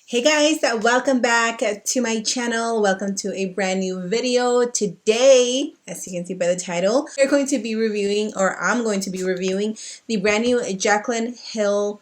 Hey guys, welcome back to my channel. Welcome to a brand new video. Today, as you can see by the title, we're going to be reviewing, or I'm going to be reviewing, the brand new Jaclyn Hill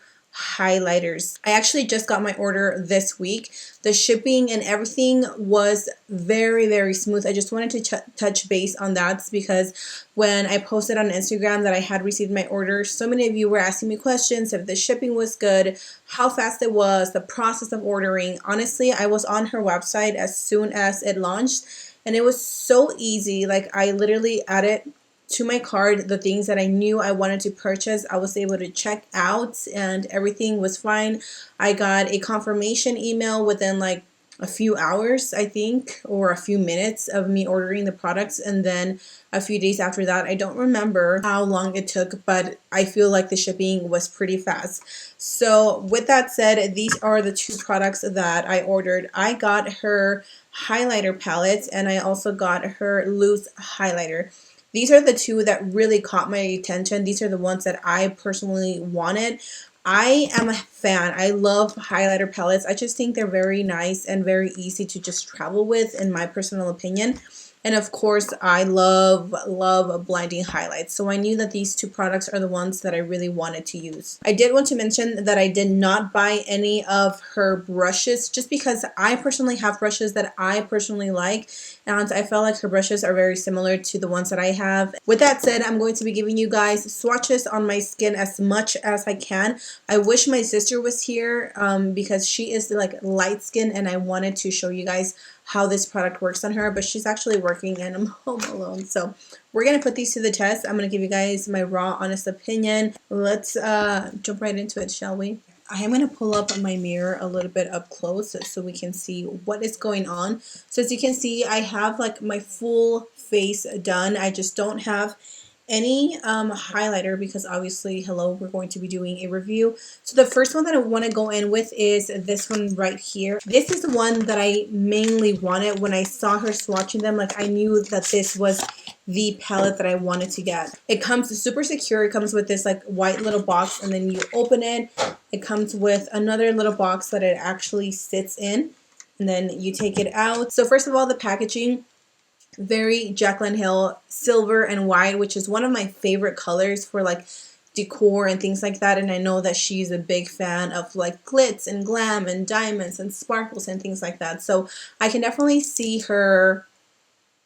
highlighters. I actually just got my order this week. The shipping and everything was very smooth. I just wanted to touch base on that because when I posted on Instagram that I had received my order, so many of you were asking me questions if the shipping was good, how fast it was, the process of ordering. Honestly, I was on her website as soon as it launched and it was so easy. Like, I literally added to my cart the things that I knew I wanted to purchase. I was able to check out and everything was fine. I got a confirmation email within like a few hours, I think, or a few minutes of me ordering the products, and then a few days after that. I don't remember how long it took, but I feel like the shipping was pretty fast. So with that said, these are the two products that I ordered. I got her highlighter palette and I also got her loose highlighter. These are the two that really caught my attention. These are the ones that I personally wanted. I am a fan. I love highlighter palettes. I just think they're very nice and very easy to just travel with, in my personal opinion. And of course, I love blending highlights. So I knew that these two products are the ones that I really wanted to use. I did want to mention that I did not buy any of her brushes just because I personally have brushes that I personally like. And I felt like her brushes are very similar to the ones that I have. With that said, I'm going to be giving you guys swatches on my skin as much as I can. I wish my sister was here because she is like light skin and I wanted to show you guys how this product works on her, but she's actually working and I'm home alone. So we're going to put these to the test. I'm going to give you guys my raw, honest opinion. Let's jump right into it, shall we? I am going to pull up my mirror a little bit up close so we can see what is going on. So as you can see, I have like my full face done. I just don't have any highlighter because obviously, hello, we're going to be doing a review. So the first one that I want to go in with is this one right here. This is the one that I mainly wanted. When I saw her swatching them, like, I knew that this was the palette that I wanted to get. It comes super secure. It comes with this like white little box, and then you open it. It comes with another little box that it actually sits in, and then you take it out. So first of all, the packaging, very Jaclyn Hill, silver and white, which is one of my favorite colors for like decor and things like that. And I know that she's a big fan of like glitz and glam and diamonds and sparkles and things like that. So I can definitely see her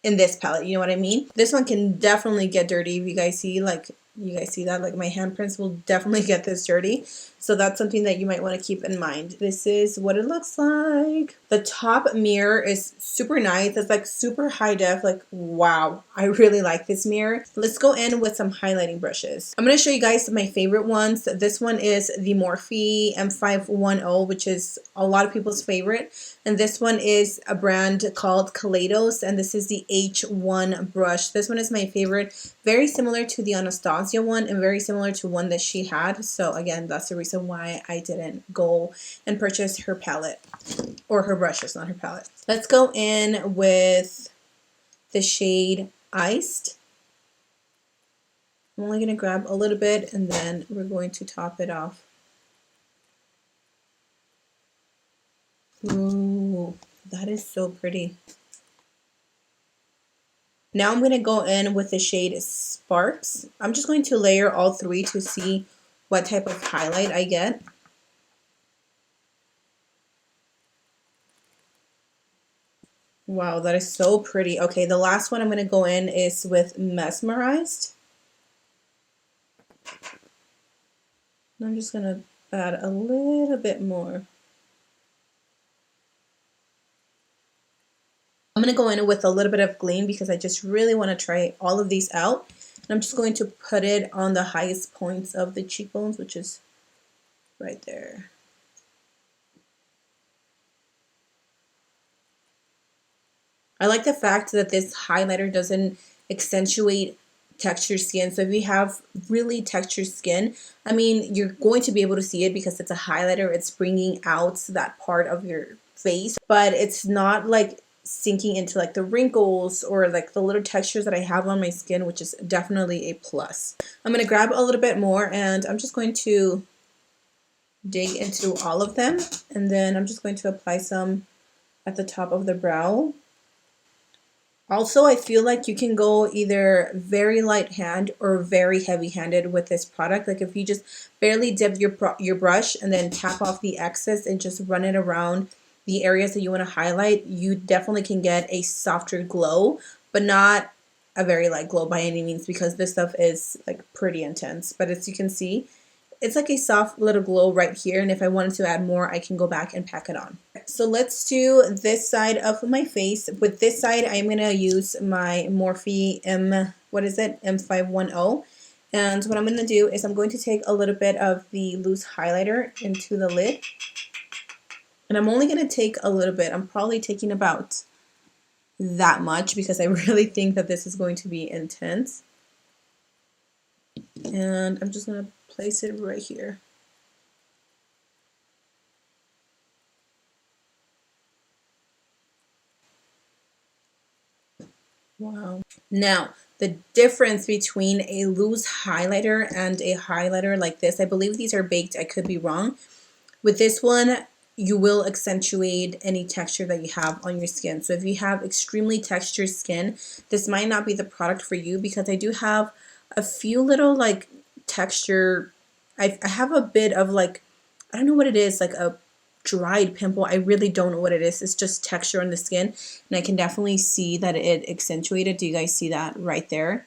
in this palette, you know what I mean? This one can definitely get dirty. If you guys see, like, you guys see that, like, my handprints will definitely get this dirty. So that's something that you might want to keep in mind. This is what it looks like. The top mirror is super nice. It's like super high def. Like, wow, I really like this mirror. Let's go in with some highlighting brushes. I'm going to show you guys my favorite ones. This one is the Morphe M510, which is a lot of people's favorite. And this one is a brand called Kaleidos, and this is the H1 brush. This one is my favorite. Very similar to the Anastasia one and very similar to one that she had. So again, that's the reason why I didn't go and purchase her palette, or her brushes, not her palette. Let's go in with the shade Iced. I'm only going to grab a little bit and then we're going to top it off. Ooh, that is so pretty. Now I'm going to go in with the shade Sparks. I'm just going to layer all three to see what type of highlight I get. Wow, that is so pretty. Okay, the last one I'm going to go in is with Mesmerized. And I'm just going to add a little bit more. I'm going to go in with a little bit of Gleam because I just really want to try all of these out. And I'm just going to put it on the highest points of the cheekbones, which is right there. I like the fact that this highlighter doesn't accentuate textured skin. So if you have really textured skin, I mean, you're going to be able to see it because it's a highlighter. It's bringing out that part of your face, but it's not like sinking into like the wrinkles or like the little textures that I have on my skin, which is definitely a plus. I'm going to grab a little bit more and I'm just going to dig into all of them, and then I'm just going to apply some at the top of the brow. Also, I feel like you can go either very light hand or very heavy handed with this product. Like if you just barely dip your brush and then tap off the excess and just run it around the areas that you want to highlight, you definitely can get a softer glow, but not a very light glow by any means, because this stuff is like pretty intense. But as you can see, it's like a soft little glow right here, and if I wanted to add more, I can go back and pack it on. So let's do this side of my face. With this side, I'm going to use my Morphe M510. And what I'm going to do is I'm going to take a little bit of the loose highlighter into the lid. And I'm only going to take a little bit. I'm probably taking about that much because I really think that this is going to be intense. And I'm just going to place it right here. Wow. Now, the difference between a loose highlighter and a highlighter like this, I believe these are baked, I could be wrong. With this one, you will accentuate any texture that you have on your skin. So if you have extremely textured skin, this might not be the product for you, because I do have a few little like texture. I have a bit of like, I don't know what it is, like a dried pimple. I really don't know what it is. It's just texture on the skin, and I can definitely see that it accentuated. Do you guys see that right there?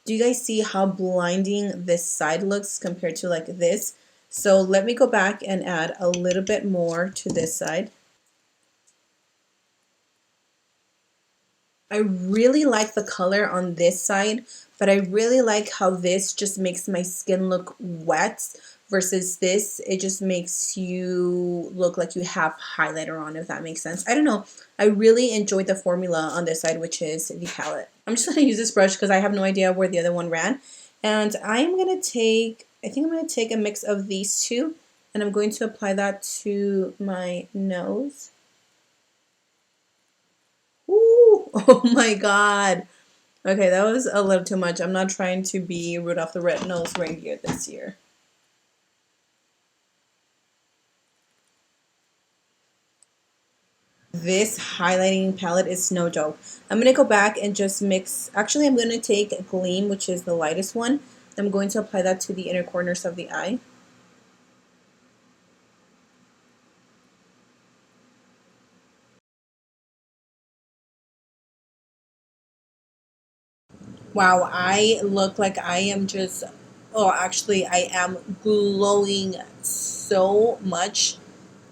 Do you guys see how blinding this side looks compared to like this? So let me go back and add a little bit more to this side. I really like the color on this side, but I really like how this just makes my skin look wet versus this. It just makes you look like you have highlighter on, if that makes sense. I don't know. I really enjoyed the formula on this side, which is the palette. I'm just going to use this brush because I have no idea where the other one ran. And I'm going to take, I think I'm going to take a mix of these two, and I'm going to apply that to my nose. Ooh, oh my god. Okay, that was a little too much. I'm not trying to be Rudolph the Red-Nosed Reindeer this year. This highlighting palette is no joke. I'm going to go back and just mix. Actually, I'm going to take Gleam, which is the lightest one. I'm going to apply that to the inner corners of the eye. Wow, I look like I am just, oh, actually, I am glowing so much.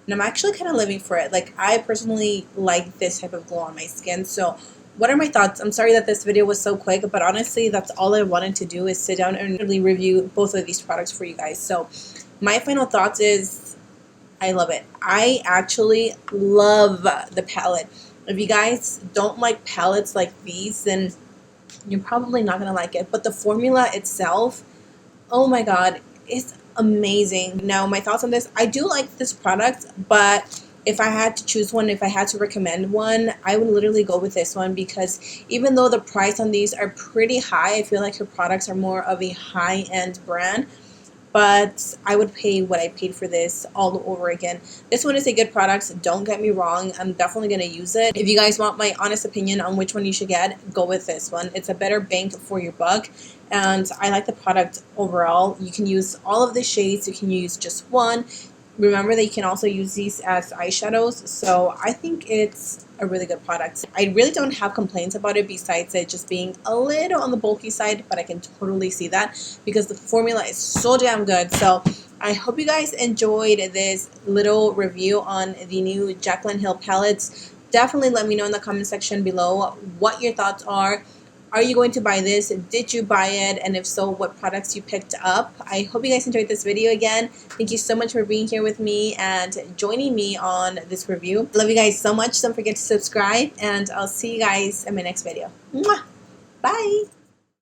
And I'm actually kind of living for it. Like, I personally like this type of glow on my skin. So what are my thoughts? I'm sorry that this video was so quick, but honestly, that's all I wanted to do, is sit down and really review both of these products for you guys. So my final thoughts is I love it. I actually love the palette. If you guys don't like palettes like these, then you're probably not going to like it. But the formula itself, oh my god, it's amazing. Now, my thoughts on this, I do like this product, but if I had to choose one, if I had to recommend one, I would literally go with this one, because even though the price on these are pretty high, I feel like her products are more of a high-end brand. But I would pay what I paid for this all over again. This one is a good product, don't get me wrong. I'm definitely going to use it. If you guys want my honest opinion on which one you should get, go with this one. It's a better bang for your buck, and I like the product overall. You can use all of the shades, you can use just one. Remember that you can also use these as eyeshadows, so I think it's a really good product. I really don't have complaints about it besides it just being a little on the bulky side, but I can totally see that because the formula is so damn good. So I hope you guys enjoyed this little review on the new Jaclyn Hill palettes. Definitely let me know in the comment section below what your thoughts are. Are you going to buy this? Did you buy it? And if so, what products you picked up? I hope you guys enjoyed this video again. Thank you so much for being here with me and joining me on this review. Love you guys so much. Don't forget to subscribe, and I'll see you guys in my next video. Mwah! Bye!